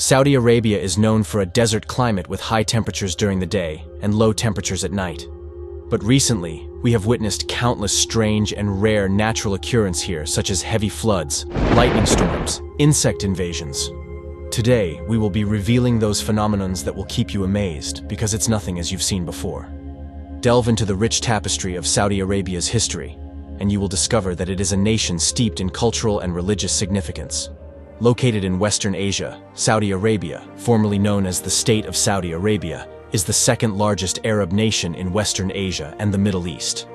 Saudi Arabia is known for a desert climate with high temperatures during the day and low temperatures at night. But recently, we have witnessed countless strange and rare natural occurrences here, such as heavy floods, lightning storms, insect invasions. Today, we will be revealing those phenomena that will keep you amazed, because it's nothing as you've seen before. Delve into the rich tapestry of Saudi Arabia's history, and you will discover that it is a nation steeped in cultural and religious significance. Located in Western Asia, Saudi Arabia, formerly known as the State of Saudi Arabia, is the second largest Arab nation in Western Asia and the Middle East.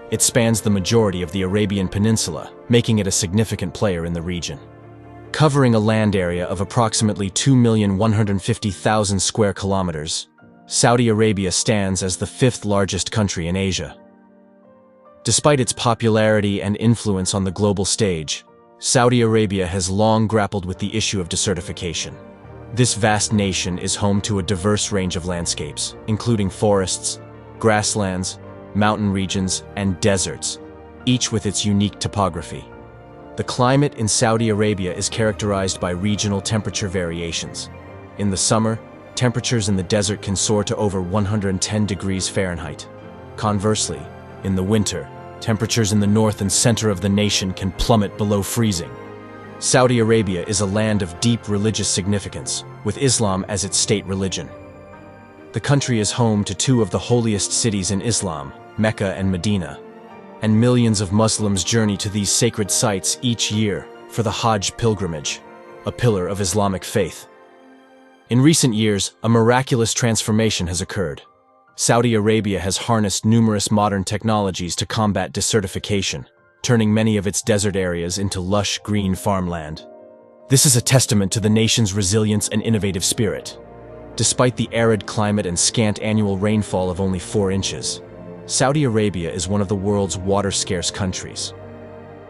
It spans the majority of the Arabian Peninsula, making it a significant player in the region. Covering a land area of approximately 2,150,000 square kilometers, Saudi Arabia stands as the fifth largest country in Asia. Despite its popularity and influence on the global stage, Saudi Arabia has long grappled with the issue of desertification. This vast nation is home to a diverse range of landscapes, including forests, grasslands, mountain regions, and deserts, each with its unique topography. The climate in Saudi Arabia is characterized by regional temperature variations. In the summer, temperatures in the desert can soar to over 110 degrees Fahrenheit. Conversely, in the winter, temperatures in the north and center of the nation can plummet below freezing. Saudi Arabia is a land of deep religious significance, with Islam as its state religion. The country is home to two of the holiest cities in Islam, Mecca and Medina, and millions of Muslims journey to these sacred sites each year for the Hajj pilgrimage, a pillar of Islamic faith. In recent years, a miraculous transformation has occurred. Saudi Arabia has harnessed numerous modern technologies to combat desertification, turning many of its desert areas into lush green farmland. This is a testament to the nation's resilience and innovative spirit. Despite the arid climate and scant annual rainfall of only 4 inches, Saudi Arabia is one of the world's water-scarce countries.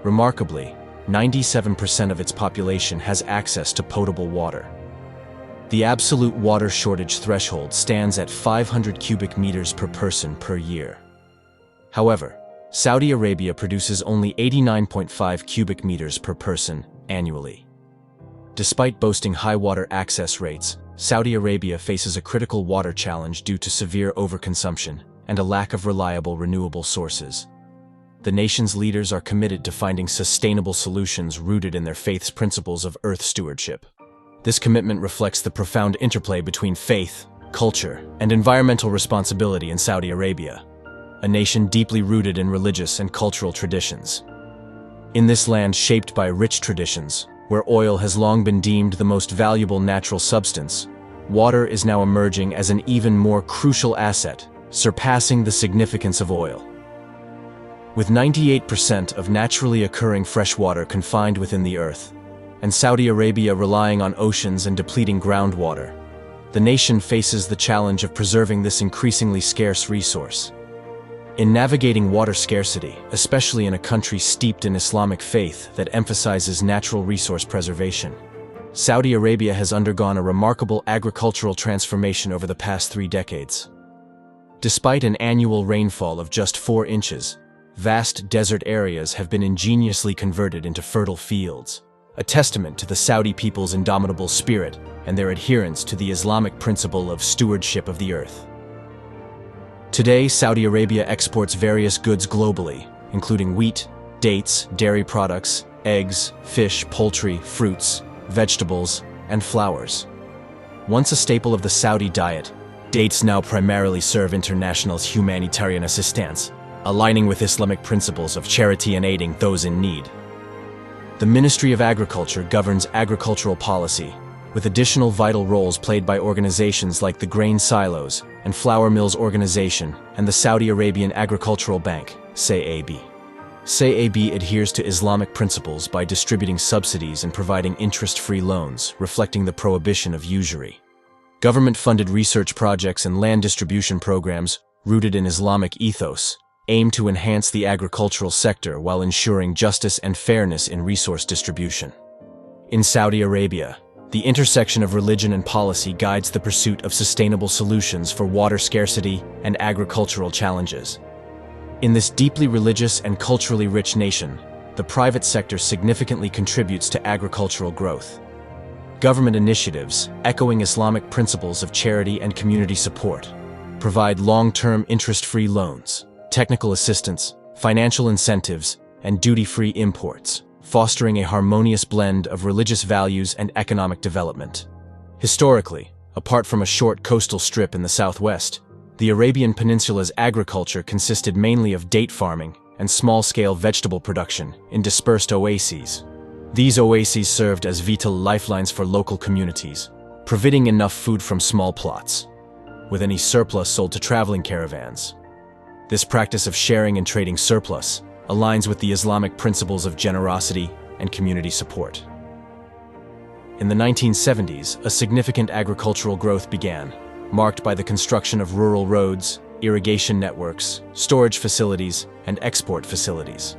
Remarkably, 97% of its population has access to potable water. The absolute water shortage threshold stands at 500 cubic meters per person per year. However, Saudi Arabia produces only 89.5 cubic meters per person annually. Despite boasting high water access rates, Saudi Arabia faces a critical water challenge due to severe overconsumption and a lack of reliable renewable sources. The nation's leaders are committed to finding sustainable solutions rooted in their faith's principles of earth stewardship. This commitment reflects the profound interplay between faith, culture, and environmental responsibility in Saudi Arabia, a nation deeply rooted in religious and cultural traditions. In this land shaped by rich traditions, where oil has long been deemed the most valuable natural substance, water is now emerging as an even more crucial asset, surpassing the significance of oil. With 98% of naturally occurring fresh water confined within the earth, and Saudi Arabia relying on oceans and depleting groundwater, the nation faces the challenge of preserving this increasingly scarce resource. In navigating water scarcity, especially in a country steeped in Islamic faith that emphasizes natural resource preservation, Saudi Arabia has undergone a remarkable agricultural transformation over the past 3 decades. Despite an annual rainfall of just 4 inches, vast desert areas have been ingeniously converted into fertile fields, a testament to the Saudi people's indomitable spirit and their adherence to the Islamic principle of stewardship of the earth. Today, Saudi Arabia exports various goods globally, including wheat, dates, dairy products, eggs, fish, poultry, fruits, vegetables, and flowers. Once a staple of the Saudi diet, dates now primarily serve international humanitarian assistance, aligning with Islamic principles of charity and aiding those in need. The Ministry of Agriculture governs agricultural policy, with additional vital roles played by organizations like the Grain Silos and Flour Mills Organization and the Saudi Arabian Agricultural Bank, SAAB. SAAB adheres to Islamic principles by distributing subsidies and providing interest-free loans, reflecting the prohibition of usury. Government-funded research projects and land distribution programs, rooted in Islamic ethos, aim to enhance the agricultural sector while ensuring justice and fairness in resource distribution. In Saudi Arabia, the intersection of religion and policy guides the pursuit of sustainable solutions for water scarcity and agricultural challenges. In this deeply religious and culturally rich nation, the private sector significantly contributes to agricultural growth. Government initiatives, echoing Islamic principles of charity and community support, provide long-term interest-free loans, technical assistance, financial incentives, and duty-free imports, fostering a harmonious blend of religious values and economic development. Historically, apart from a short coastal strip in the southwest, the Arabian Peninsula's agriculture consisted mainly of date farming and small-scale vegetable production in dispersed oases. These oases served as vital lifelines for local communities, providing enough food from small plots, with any surplus sold to traveling caravans. This practice of sharing and trading surplus aligns with the Islamic principles of generosity and community support. In the 1970s, a significant agricultural growth began, marked by the construction of rural roads, irrigation networks, storage facilities, and export facilities.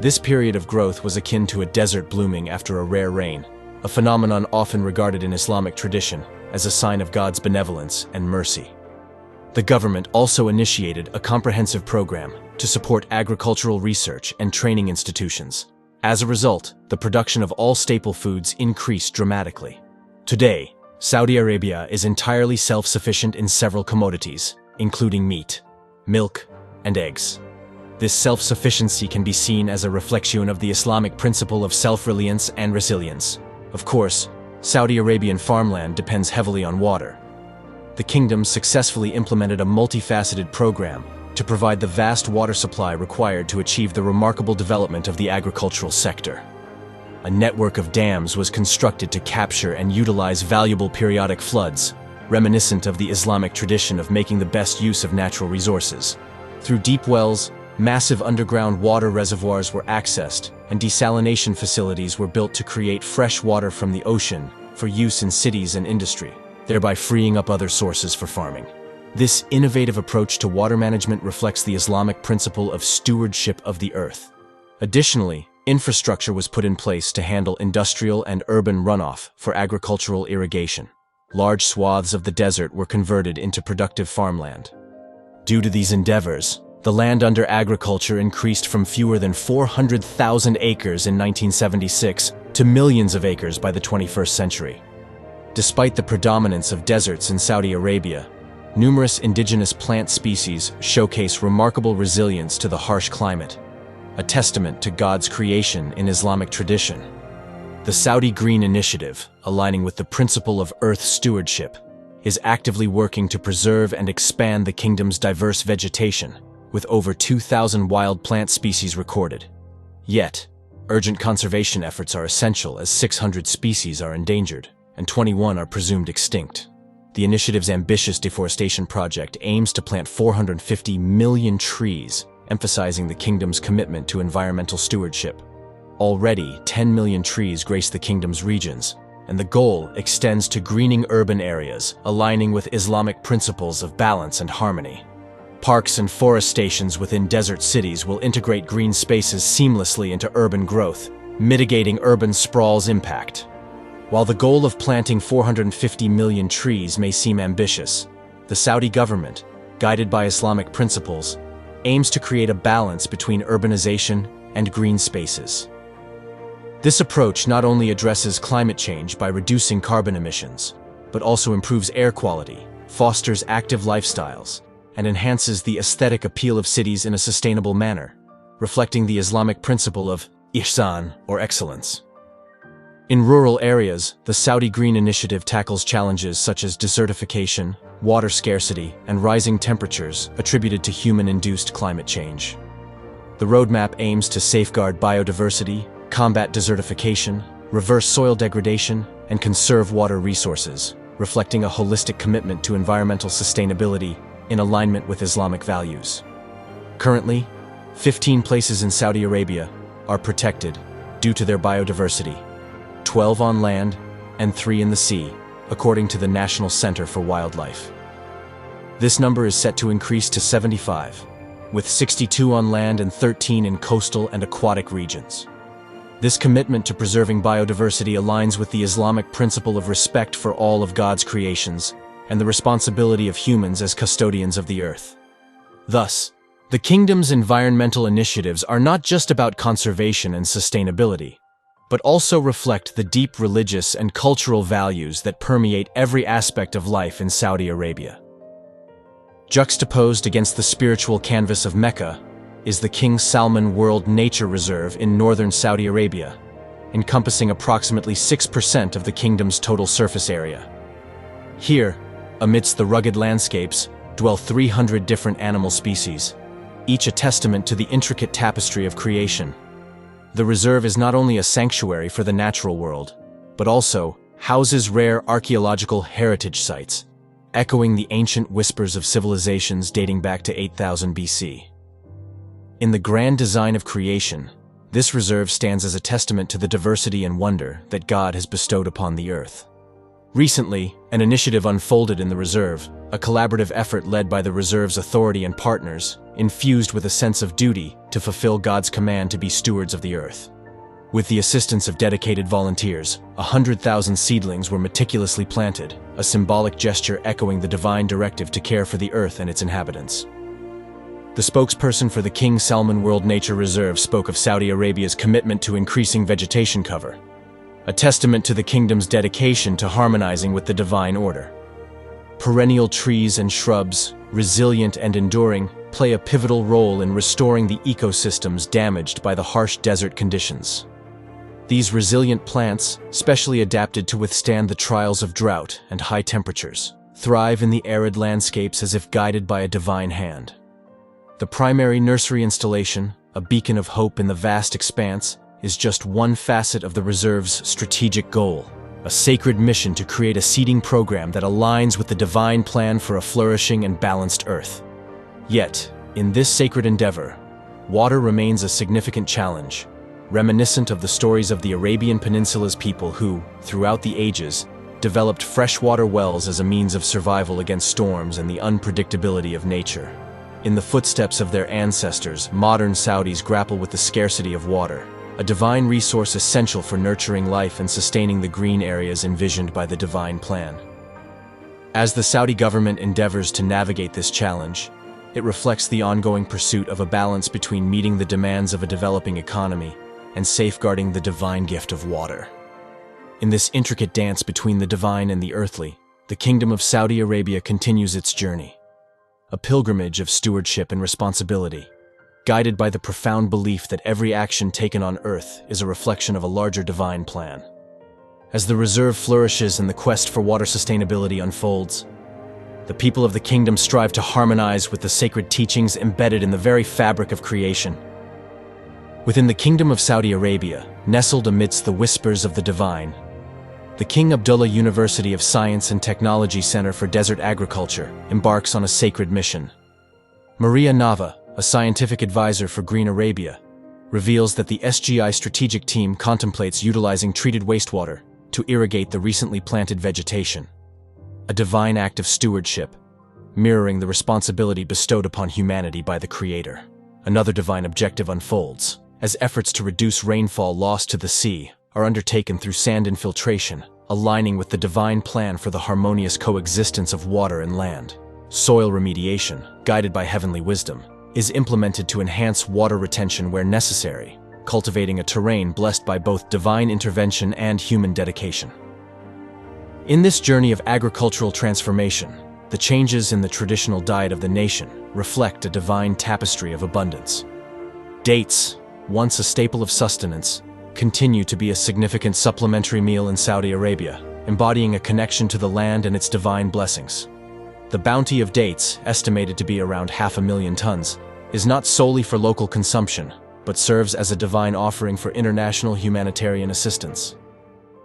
This period of growth was akin to a desert blooming after a rare rain, a phenomenon often regarded in Islamic tradition as a sign of God's benevolence and mercy. The government also initiated a comprehensive program to support agricultural research and training institutions. As a result, the production of all staple foods increased dramatically. Today, Saudi Arabia is entirely self-sufficient in several commodities, including meat, milk, and eggs. This self-sufficiency can be seen as a reflection of the Islamic principle of self-reliance and resilience. Of course, Saudi Arabian farmland depends heavily on water. The kingdom successfully implemented a multifaceted program to provide the vast water supply required to achieve the remarkable development of the agricultural sector. A network of dams was constructed to capture and utilize valuable periodic floods, reminiscent of the Islamic tradition of making the best use of natural resources. Through deep wells, massive underground water reservoirs were accessed, and desalination facilities were built to create fresh water from the ocean for use in cities and industry, thereby freeing up other sources for farming. This innovative approach to water management reflects the Islamic principle of stewardship of the earth. Additionally, infrastructure was put in place to handle industrial and urban runoff for agricultural irrigation. Large swaths of the desert were converted into productive farmland. Due to these endeavors, the land under agriculture increased from fewer than 400,000 acres in 1976 to millions of acres by the 21st century. Despite the predominance of deserts in Saudi Arabia, numerous indigenous plant species showcase remarkable resilience to the harsh climate, a testament to God's creation in Islamic tradition. The Saudi Green Initiative, aligning with the principle of earth stewardship, is actively working to preserve and expand the kingdom's diverse vegetation, with over 2,000 wild plant species recorded. Yet, urgent conservation efforts are essential as 600 species are endangered, and 21 are presumed extinct. The initiative's ambitious deforestation project aims to plant 450 million trees, emphasizing the kingdom's commitment to environmental stewardship. Already, 10 million trees grace the kingdom's regions, and the goal extends to greening urban areas, aligning with Islamic principles of balance and harmony. Parks and forest stations within desert cities will integrate green spaces seamlessly into urban growth, mitigating urban sprawl's impact. While the goal of planting 450 million trees may seem ambitious, the Saudi government, guided by Islamic principles, aims to create a balance between urbanization and green spaces. This approach not only addresses climate change by reducing carbon emissions, but also improves air quality, fosters active lifestyles, and enhances the aesthetic appeal of cities in a sustainable manner, reflecting the Islamic principle of ihsan, or excellence. In rural areas, the Saudi Green Initiative tackles challenges such as desertification, water scarcity, and rising temperatures attributed to human-induced climate change. The roadmap aims to safeguard biodiversity, combat desertification, reverse soil degradation, and conserve water resources, reflecting a holistic commitment to environmental sustainability in alignment with Islamic values. Currently, 15 places in Saudi Arabia are protected due to their biodiversity, 12 on land and 3 in the sea, according to the National Center for Wildlife. This number is set to increase to 75, with 62 on land and 13 in coastal and aquatic regions. This commitment to preserving biodiversity aligns with the Islamic principle of respect for all of God's creations and the responsibility of humans as custodians of the earth. Thus, the kingdom's environmental initiatives are not just about conservation and sustainability. but also reflect the deep religious and cultural values that permeate every aspect of life in Saudi Arabia. Juxtaposed against the spiritual canvas of Mecca is the King Salman World Nature Reserve in northern Saudi Arabia, encompassing approximately 6% of the kingdom's total surface area. Here, amidst the rugged landscapes, dwell 300 different animal species, each a testament to the intricate tapestry of creation. The reserve is not only a sanctuary for the natural world, but also houses rare archaeological heritage sites, echoing the ancient whispers of civilizations dating back to 8000 BC. In the grand design of creation, this reserve stands as a testament to the diversity and wonder that God has bestowed upon the earth. Recently, an initiative unfolded in the reserve, a collaborative effort led by the reserve's authority and partners, infused with a sense of duty to fulfill God's command to be stewards of the earth. With the assistance of dedicated volunteers, 100,000 seedlings were meticulously planted, a symbolic gesture echoing the divine directive to care for the earth and its inhabitants. The spokesperson for the King Salman World Nature Reserve spoke of Saudi Arabia's commitment to increasing vegetation cover, a testament to the kingdom's dedication to harmonizing with the divine order. Perennial trees and shrubs, resilient and enduring, play a pivotal role in restoring the ecosystems damaged by the harsh desert conditions. These resilient plants, specially adapted to withstand the trials of drought and high temperatures, thrive in the arid landscapes as if guided by a divine hand. The primary nursery installation, a beacon of hope in the vast expanse, is just one facet of the reserve's strategic goal, a sacred mission to create a seeding program that aligns with the divine plan for a flourishing and balanced earth. Yet, in this sacred endeavor, water remains a significant challenge, reminiscent of the stories of the Arabian Peninsula's people who, throughout the ages, developed freshwater wells as a means of survival against storms and the unpredictability of nature. In the footsteps of their ancestors, modern Saudis grapple with the scarcity of water, a divine resource essential for nurturing life and sustaining the green areas envisioned by the divine plan. As the Saudi government endeavors to navigate this challenge, it reflects the ongoing pursuit of a balance between meeting the demands of a developing economy and safeguarding the divine gift of water. In this intricate dance between the divine and the earthly, the Kingdom of Saudi Arabia continues its journey, a pilgrimage of stewardship and responsibility, guided by the profound belief that every action taken on earth is a reflection of a larger divine plan. As the reserve flourishes and the quest for water sustainability unfolds, the people of the kingdom strive to harmonize with the sacred teachings embedded in the very fabric of creation. Within the Kingdom of Saudi Arabia, nestled amidst the whispers of the divine, the King Abdullah University of Science and Technology Center for Desert Agriculture embarks on a sacred mission. Maria Nava, a scientific advisor for Green Arabia, reveals that the SGI strategic team contemplates utilizing treated wastewater to irrigate the recently planted vegetation, a divine act of stewardship, mirroring the responsibility bestowed upon humanity by the Creator. Another divine objective unfolds, as efforts to reduce rainfall lost to the sea are undertaken through sand infiltration, aligning with the divine plan for the harmonious coexistence of water and land. Soil remediation, guided by heavenly wisdom, is implemented to enhance water retention where necessary, cultivating a terrain blessed by both divine intervention and human dedication. In this journey of agricultural transformation, the changes in the traditional diet of the nation reflect a divine tapestry of abundance. Dates, once a staple of sustenance, continue to be a significant supplementary meal in Saudi Arabia, embodying a connection to the land and its divine blessings. The bounty of dates, estimated to be around 500,000 tons, is not solely for local consumption, but serves as a divine offering for international humanitarian assistance.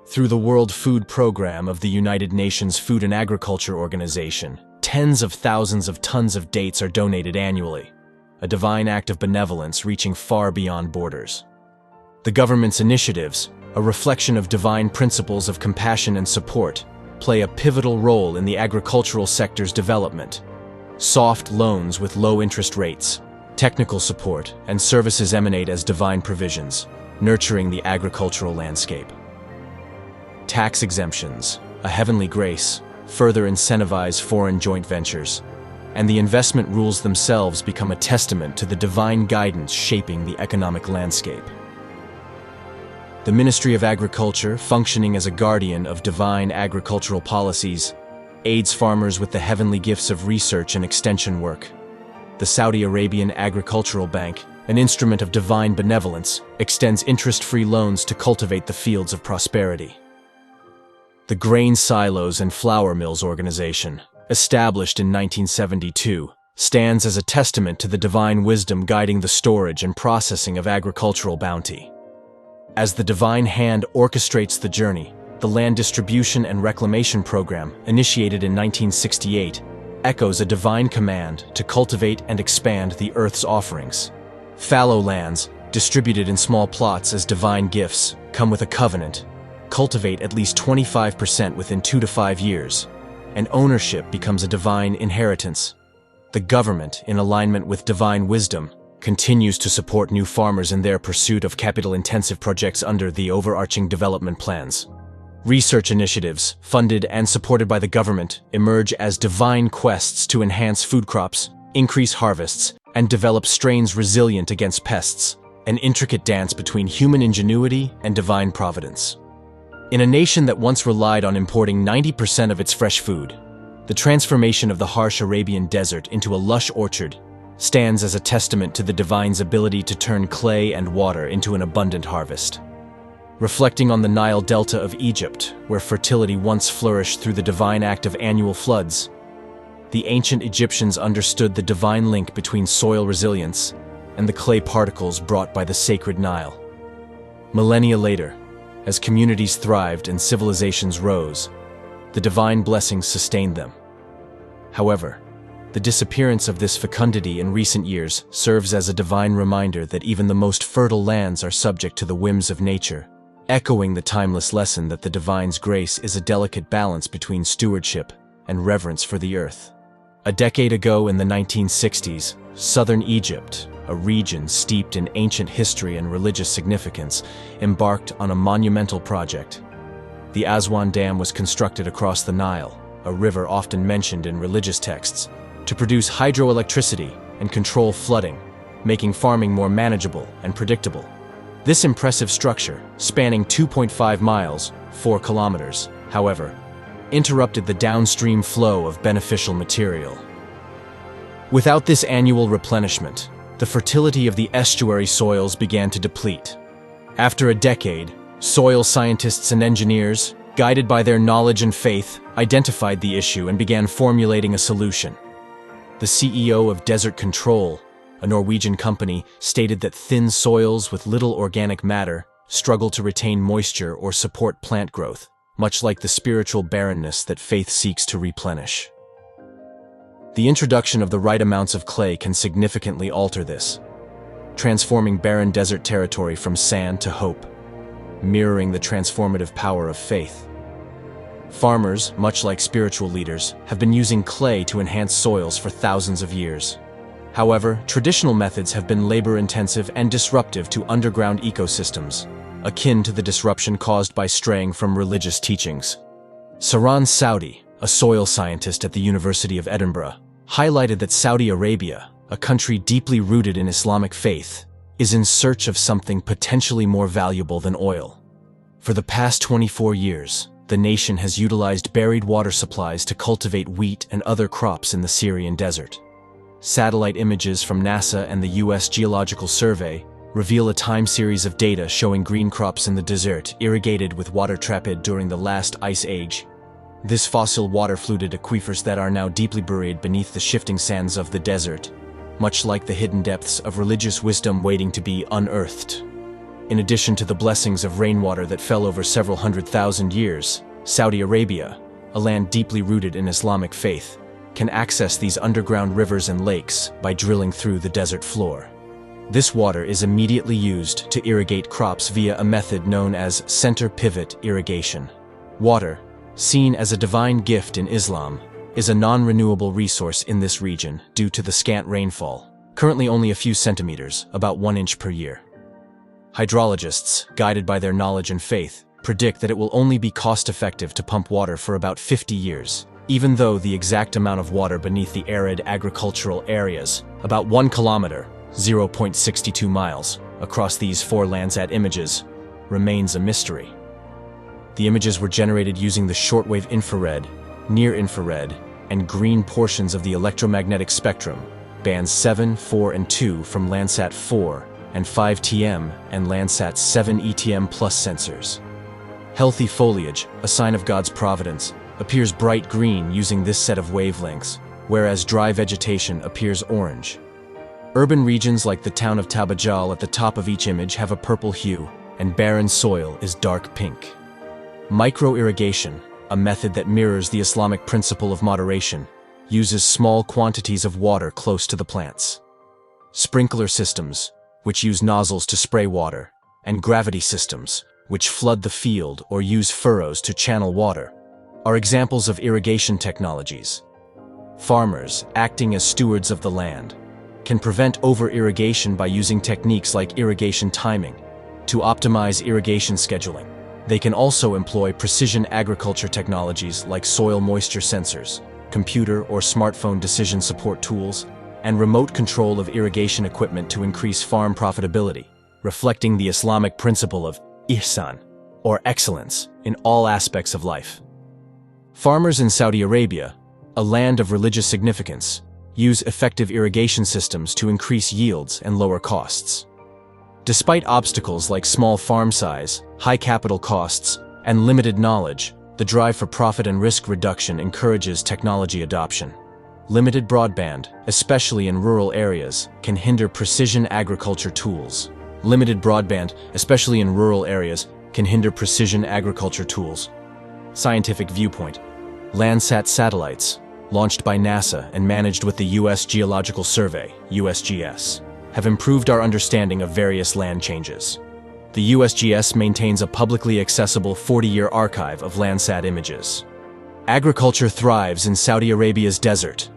Through the World Food Program of the United Nations Food and Agriculture Organization, tens of thousands of tons of dates are donated annually, a divine act of benevolence reaching far beyond borders. The government's initiatives, a reflection of divine principles of compassion and support, play a pivotal role in the agricultural sector's development. Soft loans with low interest rates, technical support, and services emanate as divine provisions, nurturing the agricultural landscape. Tax exemptions, a heavenly grace, further incentivize foreign joint ventures, and the investment rules themselves become a testament to the divine guidance shaping the economic landscape. The Ministry of Agriculture, functioning as a guardian of divine agricultural policies, aids farmers with the heavenly gifts of research and extension work. The Saudi Arabian Agricultural Bank, an instrument of divine benevolence, extends interest-free loans to cultivate the fields of prosperity. The Grain Silos and Flour Mills Organization, established in 1972, stands as a testament to the divine wisdom guiding the storage and processing of agricultural bounty. As the divine hand orchestrates the journey, the Land Distribution and Reclamation Program, initiated in 1968, echoes a divine command to cultivate and expand the Earth's offerings. Fallow lands, distributed in small plots as divine gifts, come with a covenant. Cultivate at least 25% within 2 to 5 years, and ownership becomes a divine inheritance. The government, in alignment with divine wisdom, continues to support new farmers in their pursuit of capital-intensive projects under the overarching development plans. Research initiatives, funded and supported by the government, emerge as divine quests to enhance food crops, increase harvests, and develop strains resilient against pests, an intricate dance between human ingenuity and divine providence. In a nation that once relied on importing 90% of its fresh food, the transformation of the harsh Arabian desert into a lush orchard stands as a testament to the divine's ability to turn clay and water into an abundant harvest. Reflecting on the Nile Delta of Egypt, where fertility once flourished through the divine act of annual floods, the ancient Egyptians understood the divine link between soil resilience and the clay particles brought by the sacred Nile. Millennia later, as communities thrived and civilizations rose, the divine blessings sustained them. However, the disappearance of this fecundity in recent years serves as a divine reminder that even the most fertile lands are subject to the whims of nature, echoing the timeless lesson that the divine's grace is a delicate balance between stewardship and reverence for the earth. A decade ago in the 1960s, southern Egypt, a region steeped in ancient history and religious significance, embarked on a monumental project. The Aswan Dam was constructed across the Nile, a river often mentioned in religious texts, to produce hydroelectricity and control flooding, making farming more manageable and predictable. This impressive structure, spanning 2.5 miles, 4 kilometers, however, interrupted the downstream flow of beneficial material. Without this annual replenishment, the fertility of the estuary soils began to deplete. After a decade, soil scientists and engineers, guided by their knowledge and faith, identified the issue and began formulating a solution. The CEO of Desert Control, a Norwegian company, stated that thin soils with little organic matter struggle to retain moisture or support plant growth, much like the spiritual barrenness that faith seeks to replenish. The introduction of the right amounts of clay can significantly alter this, transforming barren desert territory from sand to hope, mirroring the transformative power of faith. Farmers, much like spiritual leaders, have been using clay to enhance soils for thousands of years. However, traditional methods have been labor-intensive and disruptive to underground ecosystems, akin to the disruption caused by straying from religious teachings. Saran Saudi, a soil scientist at the University of Edinburgh, highlighted that Saudi Arabia, a country deeply rooted in Islamic faith, is in search of something potentially more valuable than oil. For the past 24 years, the nation has utilized buried water supplies to cultivate wheat and other crops in the Syrian desert. Satellite images from NASA and the U.S. Geological Survey reveal a time series of data showing green crops in the desert irrigated with water trapped during the last ice age. This fossil water-fluted aquifers that are now deeply buried beneath the shifting sands of the desert, much like the hidden depths of religious wisdom waiting to be unearthed. In addition to the blessings of rainwater that fell over several 100,000 years, Saudi Arabia, a land deeply rooted in Islamic faith, can access these underground rivers and lakes by drilling through the desert floor. This water is immediately used to irrigate crops via a method known as center pivot irrigation. Water, seen as a divine gift in Islam, is a non-renewable resource in this region due to the scant rainfall, currently only a few centimeters, about 1 inch per year. Hydrologists, guided by their knowledge and faith, predict that it will only be cost-effective to pump water for about 50 years, even though the exact amount of water beneath the arid agricultural areas, about 1 kilometer, 0.62 miles, across these 4 Landsat images, remains a mystery. The images were generated using the shortwave infrared, near-infrared, and green portions of the electromagnetic spectrum, bands 7, 4, and 2 from Landsat 4 and 5TM and Landsat 7 ETM Plus sensors. Healthy foliage, a sign of God's providence, appears bright green using this set of wavelengths, whereas dry vegetation appears orange. Urban regions like the town of Tabajal at the top of each image have a purple hue, and barren soil is dark pink. Micro-irrigation, a method that mirrors the Islamic principle of moderation, uses small quantities of water close to the plants. Sprinkler systems, which use nozzles to spray water, and gravity systems, which flood the field or use furrows to channel water, are examples of irrigation technologies. Farmers, acting as stewards of the land, can prevent over-irrigation by using techniques like irrigation timing to optimize irrigation scheduling. They can also employ precision agriculture technologies like soil moisture sensors, computer or smartphone decision support tools, and remote control of irrigation equipment to increase farm profitability, reflecting the Islamic principle of ihsan, or excellence, in all aspects of life. Farmers in Saudi Arabia, a land of religious significance, use effective irrigation systems to increase yields and lower costs. Despite obstacles like small farm size, high capital costs, and limited knowledge, the drive for profit and risk reduction encourages technology adoption. Limited broadband, especially in rural areas, can hinder precision agriculture tools. Scientific viewpoint. Landsat satellites, launched by NASA and managed with the U.S. Geological Survey, USGS, have improved our understanding of various land changes. The USGS maintains a publicly accessible 40-year archive of Landsat images. Agriculture thrives in Saudi Arabia's desert,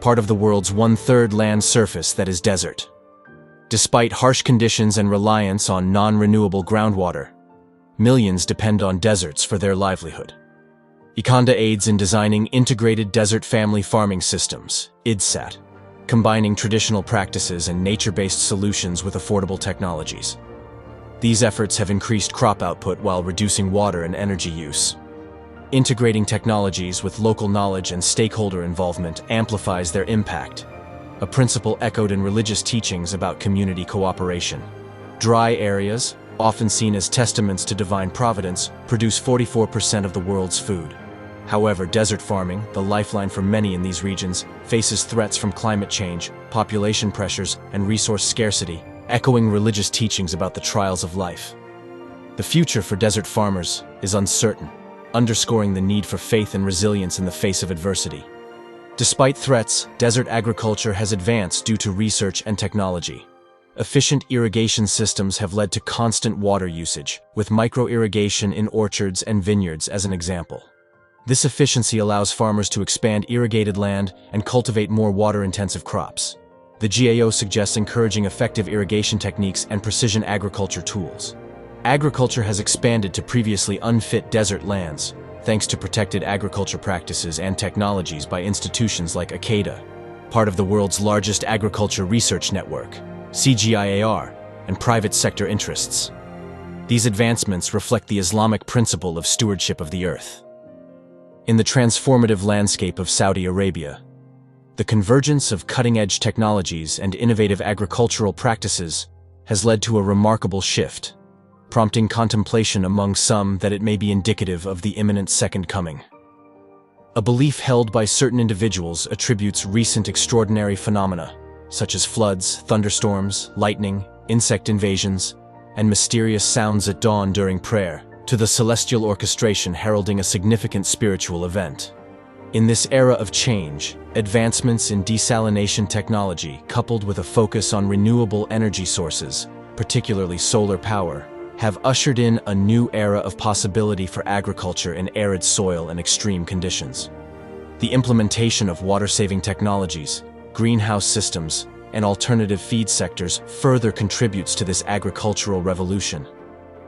part of the world's one-third land surface that is desert. Despite harsh conditions and reliance on non-renewable groundwater, millions depend on deserts for their livelihood. Ikonda aids in designing integrated desert family farming systems, IDSAT, combining traditional practices and nature-based solutions with affordable technologies. These efforts have increased crop output while reducing water and energy use. Integrating technologies with local knowledge and stakeholder involvement amplifies their impact, a principle echoed in religious teachings about community cooperation. Dry areas, often seen as testaments to divine providence, produce 44% of the world's food. However, desert farming, the lifeline for many in these regions, faces threats from climate change, population pressures, and resource scarcity, echoing religious teachings about the trials of life. The future for desert farmers is uncertain, underscoring the need for faith and resilience in the face of adversity. Despite threats, desert agriculture has advanced due to research and technology. Efficient irrigation systems have led to constant water usage, with micro-irrigation in orchards and vineyards as an example. This efficiency allows farmers to expand irrigated land and cultivate more water-intensive crops. The GAO suggests encouraging effective irrigation techniques and precision agriculture tools. Agriculture has expanded to previously unfit desert lands, thanks to protected agriculture practices and technologies by institutions like ACADA, part of the world's largest agriculture research network, CGIAR, and private sector interests. These advancements reflect the Islamic principle of stewardship of the earth. In the transformative landscape of Saudi Arabia, the convergence of cutting-edge technologies and innovative agricultural practices has led to a remarkable shift, prompting contemplation among some that it may be indicative of the imminent second coming. A belief held by certain individuals attributes recent extraordinary phenomena, such as floods, thunderstorms, lightning, insect invasions, and mysterious sounds at dawn during prayer, to the celestial orchestration heralding a significant spiritual event. In this era of change, advancements in desalination technology, coupled with a focus on renewable energy sources, particularly solar power, have ushered in a new era of possibility for agriculture in arid soil and extreme conditions. The implementation of water-saving technologies, greenhouse systems, and alternative feed sectors further contributes to this agricultural revolution.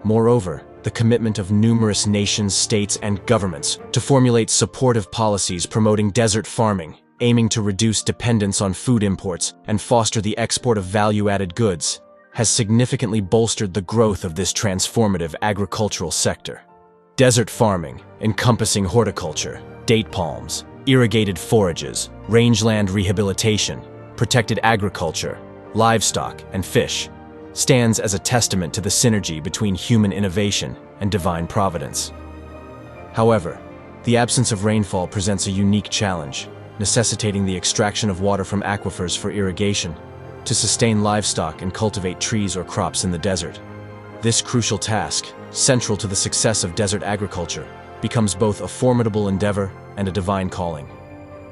Moreover, the commitment of numerous nations, states, and governments to formulate supportive policies promoting desert farming, aiming to reduce dependence on food imports and foster the export of value-added goods, has significantly bolstered the growth of this transformative agricultural sector. Desert farming, encompassing horticulture, date palms, irrigated forages, rangeland rehabilitation, protected agriculture, livestock, and fish, stands as a testament to the synergy between human innovation and divine providence. However, the absence of rainfall presents a unique challenge, necessitating the extraction of water from aquifers for irrigation to sustain livestock and cultivate trees or crops in the desert. This crucial task, central to the success of desert agriculture, becomes both a formidable endeavor and a divine calling.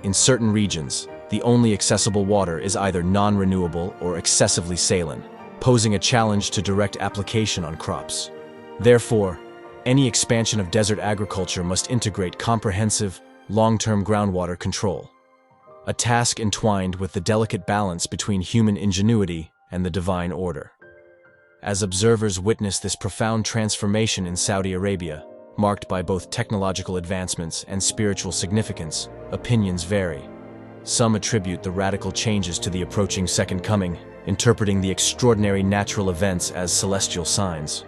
In certain regions, the only accessible water is either non-renewable or excessively saline, posing a challenge to direct application on crops. Therefore, any expansion of desert agriculture must integrate comprehensive, long-term groundwater control, a task entwined with the delicate balance between human ingenuity and the divine order. As observers witness this profound transformation in Saudi Arabia, marked by both technological advancements and spiritual significance, opinions vary. Some attribute the radical changes to the approaching Second Coming, interpreting the extraordinary natural events as celestial signs.